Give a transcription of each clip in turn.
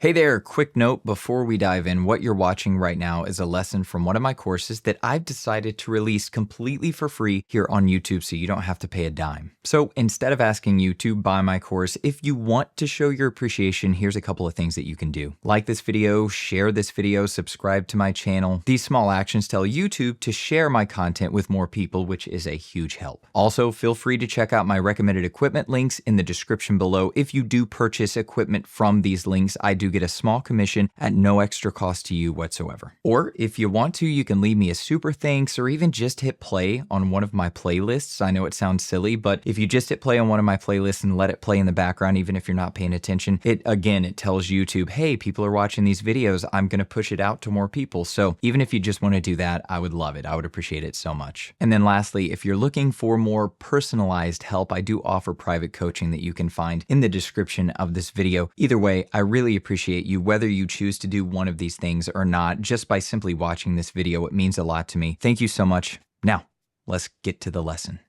Hey there, quick note before we dive in. What you're watching right now is a lesson from one of my courses that I've decided to release completely for free here on YouTube so you don't have to pay a dime. So instead of asking you to buy my course, if you want to show your appreciation, here's a couple of things that you can do. Like this video, share this video, subscribe to my channel. These small actions tell YouTube to share my content with more people, which is a huge help. Also, feel free to check out my recommended equipment links in the description below. If you do purchase equipment from these links, I do get a small commission at no extra cost to you whatsoever. Or if you want to, you can leave me a super thanks or even just hit play on one of my playlists. I know it sounds silly, but if you just hit play on one of my playlists and let it play in the background, even if you're not paying attention, it tells YouTube, hey, people are watching these videos. I'm going to push it out to more people. So even if you just want to do that, I would love it. I would appreciate it so much. And then lastly, if you're looking for more personalized help, I do offer private coaching that you can find in the description of this video. Either way, I really appreciate you, whether you choose to do one of these things or not. Just by simply watching this video, it means a lot to me. Thank you so much. Now, let's get to the lesson.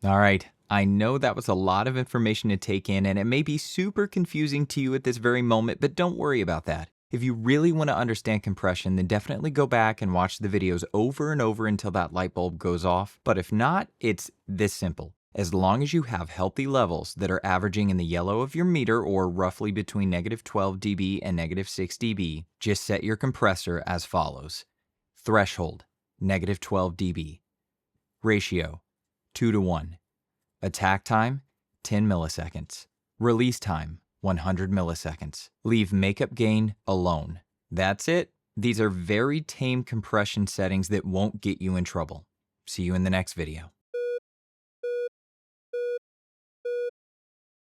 All right. I know that was a lot of information to take in, and it may be super confusing to you at this very moment, but don't worry about that. If you really want to understand compression, then definitely go back and watch the videos over and over until that light bulb goes off. But if not, it's this simple. As long as you have healthy levels that are averaging in the yellow of your meter, or roughly between -12 dB and -6 dB, just set your compressor as follows. Threshold, -12 dB. Ratio, 2:1. Attack time, 10 milliseconds. Release time, 100 milliseconds. Leave makeup gain alone. That's it. These are very tame compression settings that won't get you in trouble. See you in the next video.